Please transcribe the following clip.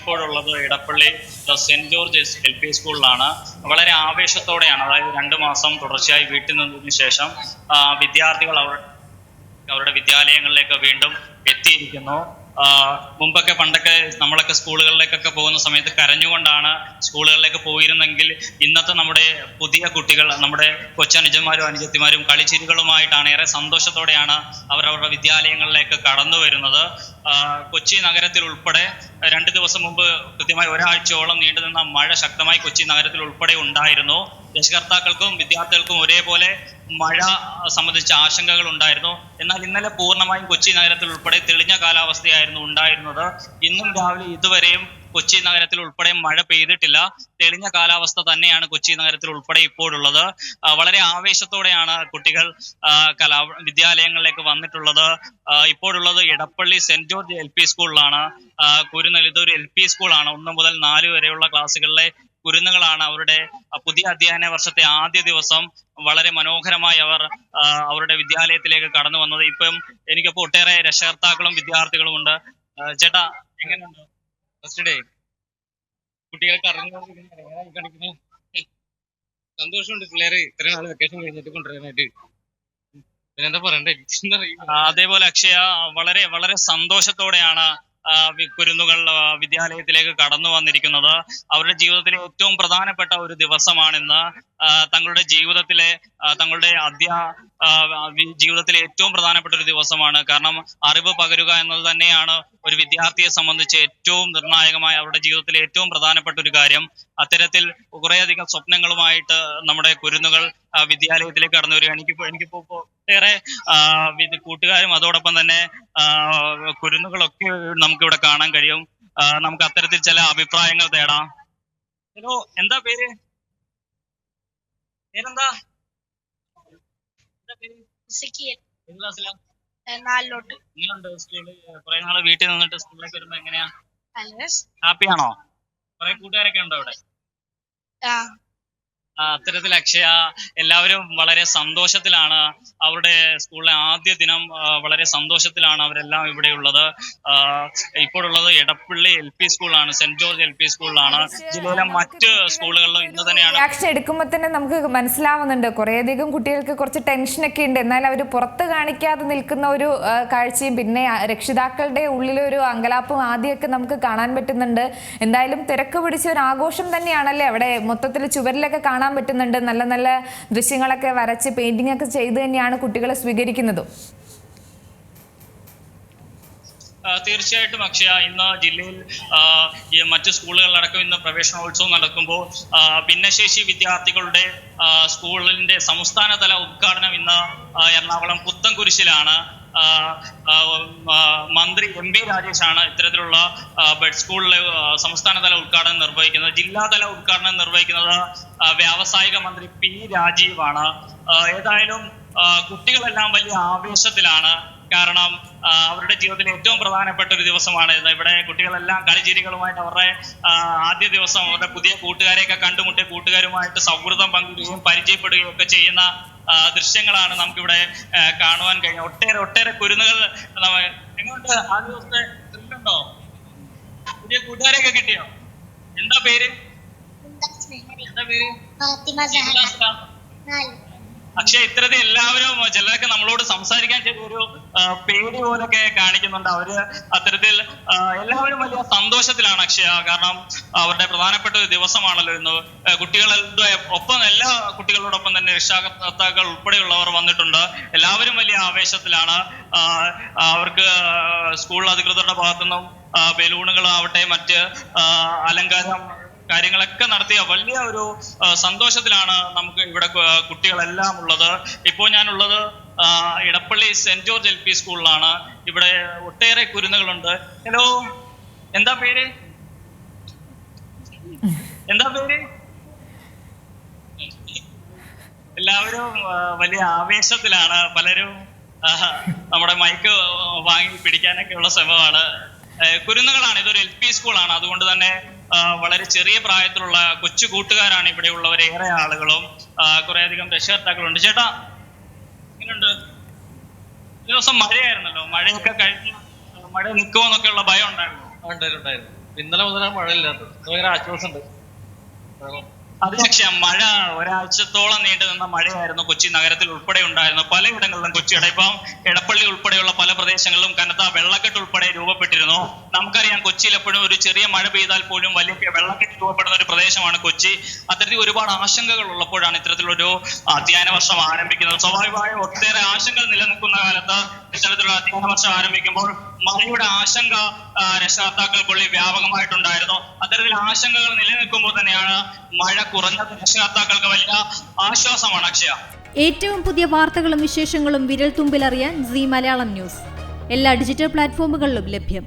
ഇപ്പോഴുള്ളത് Edappally saint George LP സ്കൂളിലാണ്. വളരെ ആവേശത്തോടെയാണ്, അതായത് 2 മാസം തുടർച്ചയായി വീട്ടിൽ നിന്നതിന് ശേഷം വിദ്യാർത്ഥികൾ അവരുടെ വിദ്യാലയങ്ങളിലേക്ക് വീണ്ടും എത്തിയിരിക്കുന്നു. മുമ്പൊക്കെ പണ്ടൊക്കെ നമ്മളൊക്കെ സ്കൂളുകളിലേക്കൊക്കെ പോകുന്ന സമയത്ത് കരഞ്ഞുകൊണ്ടാണ് സ്കൂളുകളിലേക്ക് പോയിരുന്നെങ്കിൽ ഇന്നത്തെ നമ്മുടെ പുതിയ കുട്ടികൾ, നമ്മുടെ കൊച്ചനുജന്മാരും അനുജത്തിമാരും കളിച്ചിരികളുമായിട്ടാണ്, ഏറെ സന്തോഷത്തോടെയാണ് അവരവരുടെ വിദ്യാലയങ്ങളിലേക്ക് കടന്നു വരുന്നത്. കൊച്ചി നഗരത്തിൽ ഉൾപ്പെടെ 2 ദിവസം മുമ്പ് കൃത്യമായി ഒരാഴ്ചയോളം നീണ്ടുനിന്ന മഴ ശക്തമായി കൊച്ചി നഗരത്തിൽ ഉൾപ്പെടെ ഉണ്ടായിരുന്നു. രക്ഷകർത്താക്കൾക്കും വിദ്യാർത്ഥികൾക്കും ഒരേപോലെ മഴ സംബന്ധിച്ച ആശങ്കകൾ ഉണ്ടായിരുന്നു. എന്നാൽ ഇന്നലെ പൂർണ്ണമായും കൊച്ചി നഗരത്തിൽ ഉൾപ്പെടെ തെളിഞ്ഞ കാലാവസ്ഥയായിരുന്നു ഉണ്ടായിരുന്നത്. ഇന്നും രാവിലെ ഇതുവരെയും കൊച്ചി നഗരത്തിൽ ഉൾപ്പെടെ മഴ പെയ്തിട്ടില്ല. തെളിഞ്ഞ കാലാവസ്ഥ തന്നെയാണ് കൊച്ചി നഗരത്തിൽ ഉൾപ്പെടെ ഇപ്പോഴുള്ളത്. വളരെ ആവേശത്തോടെയാണ് കുട്ടികൾ വിദ്യാലയങ്ങളിലേക്ക് വന്നിട്ടുള്ളത്. ഇപ്പോഴുള്ളത് ഇടപ്പള്ളി സെന്റ് ജോർജ് LP സ്കൂളിലാണ്. കുരുന്നൽ, ഇതൊരു LP സ്കൂളാണ്. 1 മുതൽ 4 വരെയുള്ള ക്ലാസ്സുകളിലെ കുരുന്നുകളാണ്. അവരുടെ പുതിയ അധ്യയന വർഷത്തെ ആദ്യ ദിവസം വളരെ മനോഹരമായി അവർ അവരുടെ വിദ്യാലയത്തിലേക്ക് കടന്നു വന്നത്. ഇപ്പം എനിക്കിപ്പോ ഒട്ടേറെ രക്ഷകർത്താക്കളും വിദ്യാർത്ഥികളും ഉണ്ട്. ചേട്ടാ, എങ്ങനെയുണ്ട് ഫസ്റ്റ് ഡേ? കുട്ടികൾക്ക് അറിഞ്ഞു സന്തോഷമുണ്ട്. പിള്ളേര് ഇത്രയും നാൾ വെക്കേഷൻ കഴിഞ്ഞിട്ട് കൊണ്ടുവരാനായിട്ട്. പിന്നെന്താ പറയണ്ടേ? അതേപോലെ അക്ഷയ, വളരെ വളരെ സന്തോഷത്തോടെയാണ് കുരുന്നുകൾ വിദ്യാലയത്തിലേക്ക് കടന്നു വന്നിരിക്കുന്നത്. അവരുടെ ജീവിതത്തിലെ ഏറ്റവും പ്രധാനപ്പെട്ട ഒരു ദിവസമാണിന്ന്. തങ്ങളുടെ ജീവിതത്തിലെ ജീവിതത്തിലെ ഏറ്റവും പ്രധാനപ്പെട്ട ഒരു ദിവസമാണ്. കാരണം അറിവ് പകരുക എന്നത് തന്നെയാണ് ഒരു വിദ്യാർത്ഥിയെ സംബന്ധിച്ച് ഏറ്റവും നിർണായകമായ, അവരുടെ ജീവിതത്തിലെ ഏറ്റവും പ്രധാനപ്പെട്ട ഒരു കാര്യം. അത്തരത്തിൽ കുറേയധികം സ്വപ്നങ്ങളുമായിട്ട് നമ്മുടെ കുരുന്നുകൾ വിദ്യാലയത്തിലേക്ക് കടന്നു വരിക. എനിക്കിപ്പോ ഒട്ടേറെ കൂട്ടുകാരും അതോടൊപ്പം തന്നെ കുരുന്നുകളൊക്കെ നമുക്കിവിടെ കാണാൻ കഴിയും. നമുക്ക് അത്തരത്തിൽ ചില അഭിപ്രായങ്ങൾ തേടാം. ഹലോ, എന്താ പേര്? പേരെന്താ? എങ്ങനെയുണ്ട് സ്കൂളിൽ? കുറെ നാള് വീട്ടിൽ നിന്നിട്ട് സ്കൂളിലേക്ക് വരുമ്പോ എങ്ങനെയാ? ഹാപ്പിയാണോ? കുറെ കൂട്ടുകാരൊക്കെ ഉണ്ടോ അവിടെ? അത്തരത്തിൽ അക്ഷയ, എല്ലാവരും വളരെ സന്തോഷത്തിലാണ്. അവരുടെ സ്കൂളിലെ ആദ്യ ദിനം വളരെ സന്തോഷത്തിലാണ് അവരെല്ലാം ഇവിടെ ഉള്ളത്. ഇപ്പോഴുള്ളത് ഇടപ്പള്ളി LP സ്കൂളാണ്, സെന്റ് ജോർജ് LP സ്കൂളിലാണ്. ജില്ലയിലെ മറ്റ് സ്കൂളുകളിലും ഇന്ന് തന്നെയാണ്. റിയാക്ഷൻ എടുക്കുമ്പോൾ തന്നെ നമുക്ക് മനസ്സിലാവുന്നുണ്ട് കുറേയധികം കുട്ടികൾക്ക് കുറച്ച് ടെൻഷനൊക്കെ ഉണ്ട്. എന്നാൽ അവർ പുറത്ത് കാണിക്കാതെ നിൽക്കുന്ന ഒരു കാഴ്ചയും പിന്നെ രക്ഷിതാക്കളുടെ ഉള്ളിലൊരു അങ്കലാപ്പും ആദ്യമൊക്കെ നമുക്ക് കാണാൻ പറ്റുന്നുണ്ട്. എന്തായാലും തിരക്ക് പിടിച്ച ഒരു ആഘോഷം തന്നെയാണല്ലേ അവിടെ. മൊത്തത്തിൽ ചുവരിലൊക്കെ കാണാൻ പറ്റുന്നുണ്ട്. നല്ല നല്ല ദൃശ്യങ്ങളൊക്കെ വരച്ച് പെയിന്റിംഗ് ഒക്കെ ചെയ്ത് തന്നെയാണ് കുട്ടികളെ സ്വീകരിക്കുന്നത്. തീർച്ചയായിട്ടും അക്ഷയ, ഇന്ന് ജില്ലയിൽ മറ്റ് സ്കൂളുകളിലടക്കം ഇന്ന് പ്രവേശനോത്സവം നടക്കുമ്പോൾ ഭിന്നശേഷി വിദ്യാർത്ഥികളുടെ സ്കൂളിന്റെ സംസ്ഥാനതല ഉദ്ഘാടനം ഇന്ന് എറണാകുളം പുത്തൻകുരിശിലാണ്. മന്ത്രി MP രാജേഷാണ് ഇത്തരത്തിലുള്ള ബെഡ് സ്കൂളിലെ സംസ്ഥാനതല ഉദ്ഘാടനം നിർവഹിക്കുന്നത്. ജില്ലാതല ഉദ്ഘാടനം നിർവഹിക്കുന്നത് വ്യാവസായിക മന്ത്രി P രാജീവാണ്. ഏതായാലും കുട്ടികളെല്ലാം വലിയ ആവേശത്തിലാണ്. കാരണം അവരുടെ ജീവിതത്തിൽ ഏറ്റവും പ്രധാനപ്പെട്ട ഒരു ദിവസമാണ് ഇന്ന്. ഇവിടെ കുട്ടികളെല്ലാം കളിച്ചിരികളുമായിട്ട് അവരുടെ ആദ്യ ദിവസം അവരുടെ പുതിയ കൂട്ടുകാരെയൊക്കെ കണ്ടുമുട്ടി കൂട്ടുകാരുമായിട്ട് സൗഹൃദം പങ്കിടുകയും പരിചയപ്പെടുകയും ഒക്കെ ചെയ്യുന്ന ദൃശ്യങ്ങളാണ് നമുക്കിവിടെ കാണുവാൻ കഴിഞ്ഞത്. ഒട്ടേറെ കുരുന്നുകൾ. എങ്ങോട്ട് ആ ദിവസത്തെ ത്രില്ലുണ്ടോ? പുതിയ കൂട്ടുകാരെയൊക്കെ കിട്ടിയോ? എന്താ പേര്? പക്ഷെ ഇത്തരത്തിൽ എല്ലാവരും, ചിലരൊക്കെ നമ്മളോട് സംസാരിക്കാൻ ചെറിയൊരു പേടി പോലൊക്കെ കാണിക്കുന്നുണ്ട്. അവര് അത്തരത്തിൽ എല്ലാവരും വലിയ സന്തോഷത്തിലാണ് അക്ഷയ. കാരണം അവരുടെ പ്രധാനപ്പെട്ട ഒരു ദിവസമാണല്ലോ ഇന്ന്. കുട്ടികളുടെ ഒപ്പം, എല്ലാ കുട്ടികളോടൊപ്പം തന്നെ രക്ഷാകർത്താക്കൾ ഉൾപ്പെടെയുള്ളവർ വന്നിട്ടുണ്ട്. എല്ലാവരും വലിയ ആവേശത്തിലാണ്. അവർക്ക് സ്കൂൾ അധികൃതരുടെ ഭാഗത്തുനിന്നും ബലൂണുകളാവട്ടെ മറ്റ് അലങ്കാരം കാര്യങ്ങളൊക്കെ നടത്തിയ വലിയ ഒരു സന്തോഷത്തിലാണ് നമുക്ക് ഇവിടെ കുട്ടികളെല്ലാം ഉള്ളത്. ഇപ്പോൾ ഞാനുള്ളത് ഇടപ്പള്ളി സെന്റ് ജോർജ് LP സ്കൂളിലാണ്. ഇവിടെ ഒട്ടേറെ കുരുന്നുകളുണ്ട്. ഹലോ, എന്താ പേര്? എല്ലാവരും വലിയ ആവേശത്തിലാണ്. പലരും നമ്മുടെ മൈക്ക് വാങ്ങി പിടിക്കാനൊക്കെ ഉള്ള ശ്രമമാണ്. കുരുന്നുകളാണ്. ഇതൊരു LP സ്കൂളാണ്. അതുകൊണ്ട് തന്നെ വളരെ ചെറിയ പ്രായത്തിലുള്ള കൊച്ചു കൂട്ടുകാരാണ് ഇവിടെ ഉള്ളവർ. ഏറെ ആളുകളും കുറേയധികം രക്ഷകർത്താക്കളുണ്ട്. ചേട്ടാ, എങ്ങനെയുണ്ട്? ദിവസം മഴയായിരുന്നല്ലോ. മഴയൊക്കെ കഴിഞ്ഞ് മഴ നിൽക്കുമെന്നൊക്കെയുള്ള ഭയം ഉണ്ടായിരുന്നു. ഇന്നലെ മുതലാണ് മഴ ഇല്ലാത്തത്. ഭയങ്കര ആശ്വാസമുണ്ട്. അത് പക്ഷേ മഴ ഒരാഴ്ചത്തോളം നീണ്ടു നിന്ന മഴയായിരുന്നു കൊച്ചി നഗരത്തിൽ ഉൾപ്പെടെ ഉണ്ടായിരുന്നു. പലയിടങ്ങളിലും കൊച്ചിയുടെ ഇപ്പം എടപ്പള്ളി ഉൾപ്പെടെയുള്ള പല പ്രദേശങ്ങളിലും കനത്ത വെള്ളക്കെട്ട് ഉൾപ്പെടെ രൂപപ്പെട്ടിരുന്നു. നമുക്കറിയാം കൊച്ചിയിൽ എപ്പോഴും ഒരു ചെറിയ മഴ പെയ്താൽ പോലും വലിയ വെള്ളക്കെട്ട് രൂപപ്പെടുന്ന ഒരു പ്രദേശമാണ് കൊച്ചി. അത്തരത്തിൽ ഒരുപാട് ആശങ്കകൾ ഉള്ളപ്പോഴാണ് ഇത്തരത്തിലൊരു അധ്യയന വർഷം ആരംഭിക്കുന്നത്. സ്വാഭാവികമായും ഒട്ടേറെ ആശങ്കകൾ നിലനിൽക്കുന്ന കാലത്ത് ഇത്തരത്തിലുള്ള അധ്യയന വർഷം ആരംഭിക്കുമ്പോൾ മഴയുടെ ആശങ്ക രക്ഷകർത്താക്കൾക്കുള്ളിൽ വ്യാപകമായിട്ടുണ്ടായിരുന്നു. അത്തരത്തിൽ ആശങ്കകൾ നിലനിൽക്കുമ്പോൾ തന്നെയാണ് മഴ കുറഞ്ഞത് രക്ഷകർത്താക്കൾക്ക് വലിയ ആശ്വാസമാണ്. അക്ഷയ, ഏറ്റവും പുതിയ വാർത്തകളും വിശേഷങ്ങളും വിരൽ തുമ്പിലറിയാൻ സീ മലയാളം ന്യൂസ് എല്ലാ ഡിജിറ്റൽ പ്ലാറ്റ്ഫോമുകളിലും ലഭ്യം.